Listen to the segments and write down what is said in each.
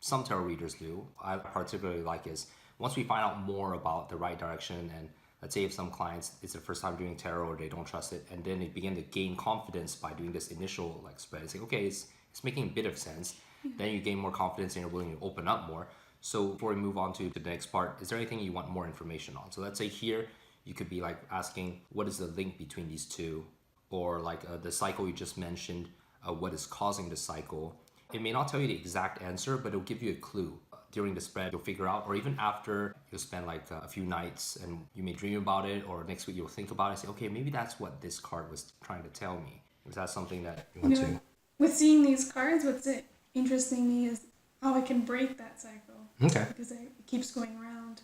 some tarot readers do, I particularly like is once we find out more about the right direction, and let's say if some clients, it's their first time doing tarot or they don't trust it, and then they begin to gain confidence by doing this initial like spread. It's like, okay, it's making a bit of sense. Then you gain more confidence and you're willing to open up more. So before we move on to the next part, is there anything you want more information on? So let's say here, you could be like asking, what is the link between these two? Or like the cycle you just mentioned, what is causing the cycle? It may not tell you the exact answer, but it'll give you a clue. During the spread, you'll figure out, or even after you'll spend like a few nights and you may dream about it, or next week you'll think about it and say, okay, maybe that's what this card was trying to tell me. Is that something that you want to? With seeing these cards, what's interesting me is how I can break that cycle. Okay. Because it keeps going around.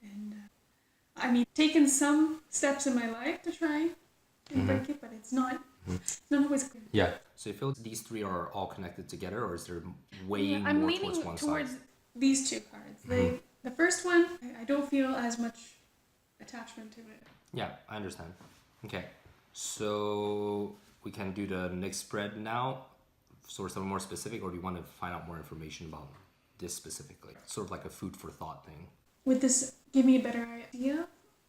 And I mean, taken some steps in my life to try and break it, but it's not always clear. Yeah. So you feel these three are all connected together, or is there weighing I'm more leaning towards one towards side? these two cards. The first one, I don't feel as much attachment to it. Yeah, I understand. Okay. So we can do the next spread now. Sort of something more specific, or do you want to find out more information about this specifically? Sort of like a food for thought thing. Would this give me a better idea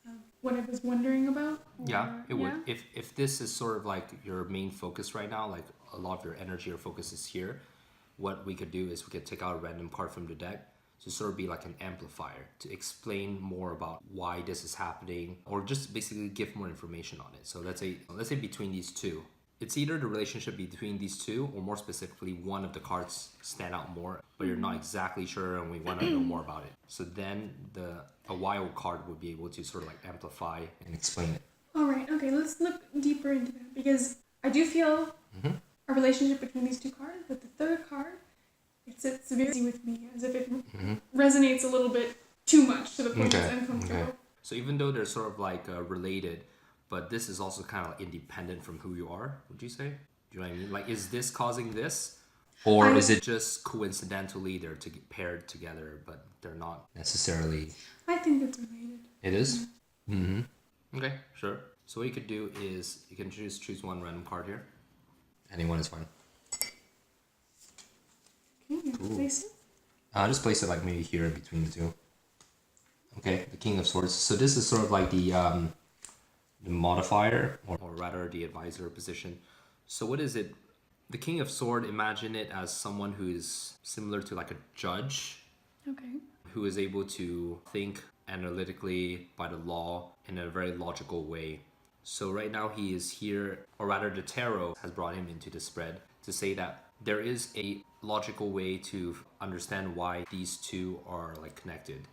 of what I was wondering about? Yeah, it would. If this is sort of like your main focus right now, like a lot of your energy or focus is here, what we could do is we could take out a random card from the deck to sort of be like an amplifier to explain more about why this is happening, or just basically give more information on it. So let's say between these two, it's either the relationship between these two, or more specifically, one of the cards stand out more, but you're not exactly sure and we want to know more about it. So then a wild card would be able to sort of like amplify and explain it. All right, okay, let's look deeper into that, because I do feel a relationship between these two cards, but the third card, it's very easy with me, as if it resonates a little bit too much to the point it's uncomfortable. Okay. So even though they're sort of like related, but this is also kind of like independent from who you are, would you say? Do you know what I mean? Like, is this causing this? Or is it just coincidentally they're paired together, but they're not necessarily... I think it's related. It is? Okay, sure. So what you could do is you can just choose one random card here. Anyone is fine. Okay, place it. Just place it like maybe here in between the two. Okay, the King of Swords. So this is sort of like the modifier, or rather the advisor position. So what is it? The King of Sword, imagine it as someone who is similar to like a judge. Okay. Who is able to think analytically by the law in a very logical way. So right now he is here, or rather the tarot has brought him into the spread to say that there is a logical way to understand why these two are like connected.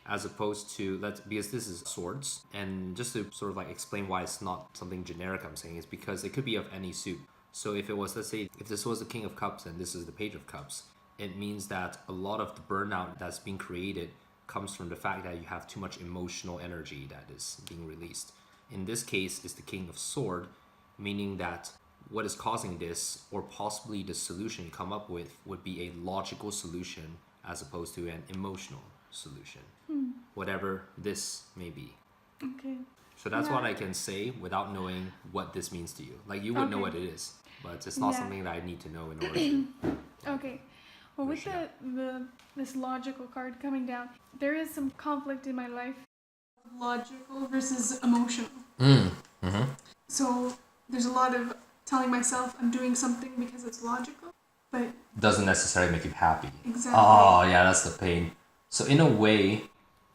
As opposed to, because this is swords, and just to sort of like explain why it's not something generic I'm saying, is because it could be of any suit. So if it was, let's say, if this was the King of Cups and this is the Page of Cups, it means that a lot of the burnout that's being created comes from the fact that you have too much emotional energy that is being released. In this case, it's the King of Sword, meaning that what is causing this, or possibly the solution you come up with, would be a logical solution as opposed to an emotional solution. Whatever this may be. Okay. So that's what I can say without knowing what this means to you. Like, you would know what it is, but it's not something that I need to know in order to... Okay. Well, with this logical card coming down, there is some conflict in my life. Logical versus emotional. So there's a lot of telling myself I'm doing something because it's logical, but... doesn't necessarily make you happy. Exactly. Oh, yeah, that's the pain. So in a way,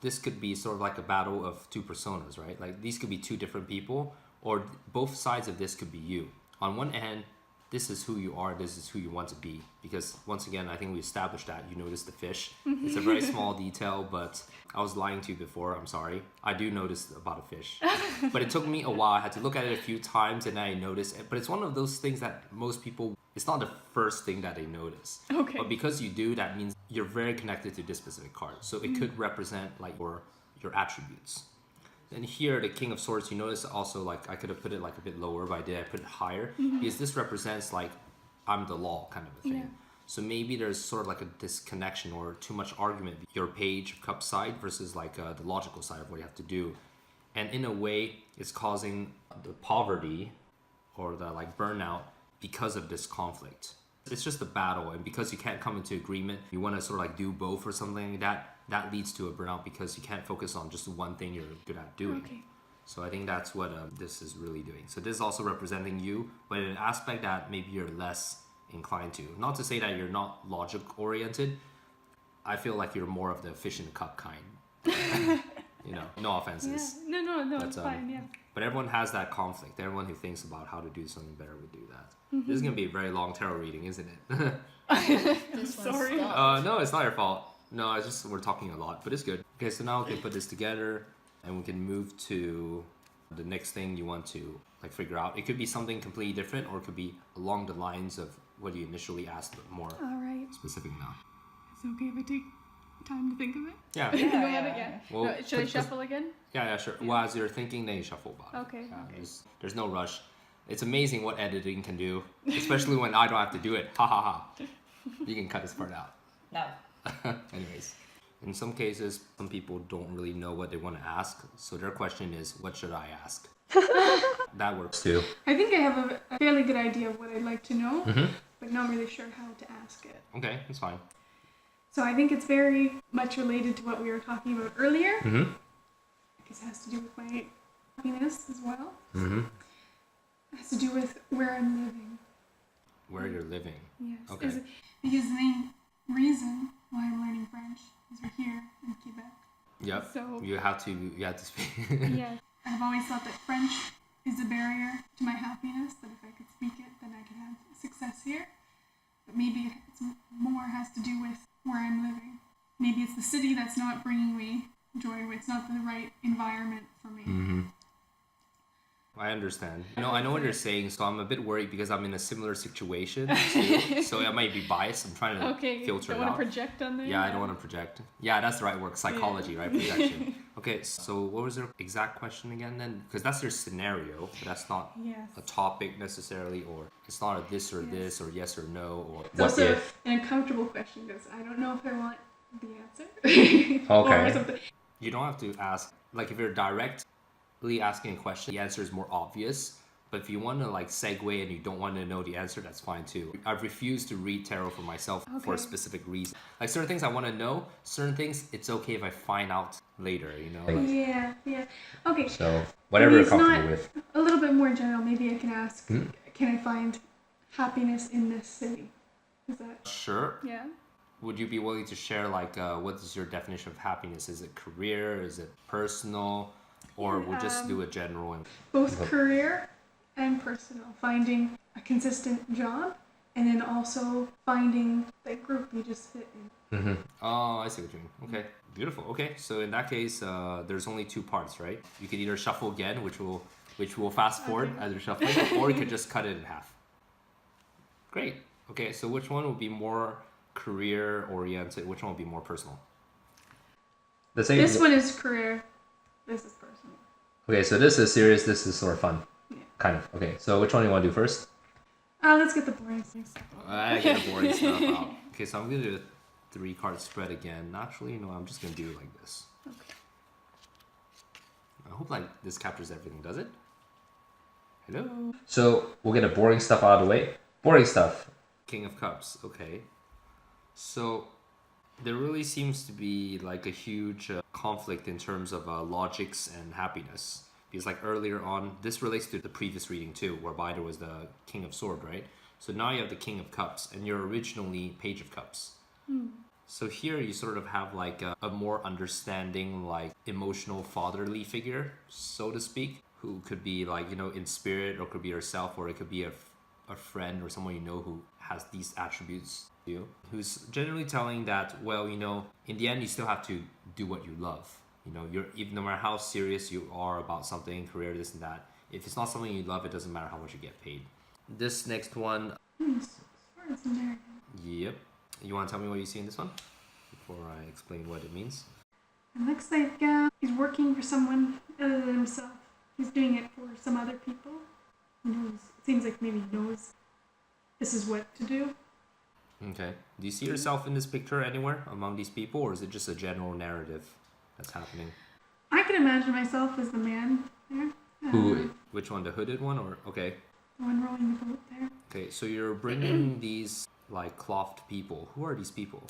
this could be sort of like a battle of two personas, right? Like, these could be two different people, or both sides of this could be you. On one hand, this is who you are, this is who you want to be. Because once again, I think we established that you notice the fish. It's a very small detail, but I was lying to you before, I'm sorry. I do notice about a fish. But it took me a while. I had to look at it a few times and I noticed it. But it's one of those things that most people, it's not the first thing that they notice. Okay. But because you do, that means you're very connected to this specific card. So it could represent like your attributes. And here, the King of Swords, you notice also, like, I could have put it like a bit lower, but I put it higher. Because this represents like, I'm the law kind of a thing. Yeah. So maybe there's sort of like a disconnection or too much argument, your Page of Cups side versus like the logical side of what you have to do. And in a way, it's causing the poverty or the like burnout because of this conflict. It's just a battle, and because you can't come into agreement, you want to sort of like do both or something like that. That leads to a burnout because you can't focus on just one thing you're good at doing. Okay. So I think that's what this is really doing. So this is also representing you, but in an aspect that maybe you're less inclined to. Not to say that you're not logic oriented. I feel like you're more of the fish in the cup kind. No offenses. Yeah. No, it's fine, yeah. But everyone has that conflict. Everyone who thinks about how to do something better would do that. This is going to be a very long tarot reading, isn't it? This Sorry. No, it's not your fault. No, it's just we're talking a lot, but it's good. Okay, so now we can put this together and we can move to the next thing you want to like figure out. It could be something completely different or it could be along the lines of what you initially asked, but more All right. specific now. Is it okay if I take time to think of it? Yeah. Think about it? Yeah. Well, No, should I shuffle again? Yeah, sure. Well, as you're thinking, then you shuffle about it. Okay, Yeah, okay. There's no rush. It's amazing what editing can do, especially when I don't have to do it. Ha ha ha. You can cut this part out. No. Anyways, in some cases, some people don't really know what they want to ask. So their question is, what should I ask? That works too. I think I have a fairly good idea of what I'd like to know, but not really sure how to ask it. Okay, that's fine. So I think it's very much related to what we were talking about earlier. Mm-hmm. Because it has to do with my happiness as well. Mm-hmm. It has to do with where I'm living. Where you're living. Yes. Okay. Because the main reason why I'm learning French is we're here in Quebec. Yep. So You have to speak. yeah, I've always thought that French is a barrier to my happiness. That if I could speak it, then I could have success here. But maybe it's more has to do with where I'm living. Maybe it's the city that's not bringing me joy. It's not the right environment for me. Mm-hmm. I understand. I know what you're saying, so I'm a bit worried because I'm in a similar situation too. So I might be biased. I'm trying to filter don't it want out. to project on there. Yeah, I don't want to project. Yeah, that's the right word. Psychology, right? Projection. Okay, so what was your exact question again then? Because that's your scenario, but that's not Yes. a topic necessarily, or it's not a this or this or yes or no or It's what also if. an uncomfortable question because I don't know if I want the answer. Okay. Or something. You don't have to ask, like if you're directly asking a question, the answer is more obvious. But if you want to like segue and you don't want to know the answer, that's fine too. I've refused to read tarot for myself for a specific reason. Like certain things I want to know, certain things it's okay if I find out later, Like, Yeah. Okay. so whatever you're comfortable with. A little bit more general, maybe I can ask, can I find happiness in this city? Is that... Sure. Yeah. Would you be willing to share like what is your definition of happiness? Is it career? Is it personal? Or we'll just do a general and Both career and personal. Finding a consistent job and then also finding the group you just fit in. Oh, I see what you mean. Okay, beautiful. Okay, so in that case, there's only two parts, right? You could either shuffle again, which will fast forward as you're shuffling, or you could just cut it in half. Great. Okay, so which one will be more career oriented? Which one will be more personal? This one is career. This is personal. Okay, so this is serious. This is sort of fun. Yeah. Kind of. Okay, so which one do you want to do first? Let's get the boring things. I get the boring stuff out. Okay, so I'm gonna do a 3-card spread again. Actually, I'm just gonna do it like this. Okay. I hope like this captures everything. Does it? Hello. So we'll get the boring stuff out of the way. Boring stuff. King of Cups. Okay. So there really seems to be like a huge conflict in terms of logics and happiness. Because like earlier on, this relates to the previous reading too, whereby there was the King of Sword, right? So now you have the King of Cups, and you're originally Page of Cups. So here you sort of have like a more understanding, like emotional fatherly figure, so to speak, who could be like, in spirit, or could be yourself, or it could be a friend or someone who has these attributes to you, who's generally telling that, well, in the end, you still have to do what you love. You're, even no matter how serious you are about something, career, this and that, if it's not something you love, it doesn't matter how much you get paid. This next one. Swords in there. Yep. You want to tell me what you see in this one before I explain what it means? It looks like he's working for someone other than himself. He's doing it for some other people. It seems like maybe he knows this is what to do. Okay. Do you see yourself in this picture anywhere among these people, or is it just a general narrative that's happening? I can imagine myself as the man there. Which one? The hooded one, or okay? The one rowing the boat there. Okay, so you're bringing these like clothed people. Who are these people?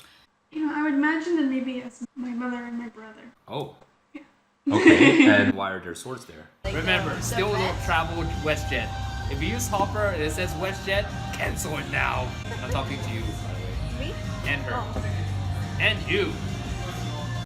You know, I would imagine that maybe it's my mother and my brother. Oh. Yeah. Okay. And why are there swords there? Remember, still don't travel with WestJet. If you use Hopper and it says WestJet, cancel it now. I'm talking to you, by the way. Me? And her. Oh. And you.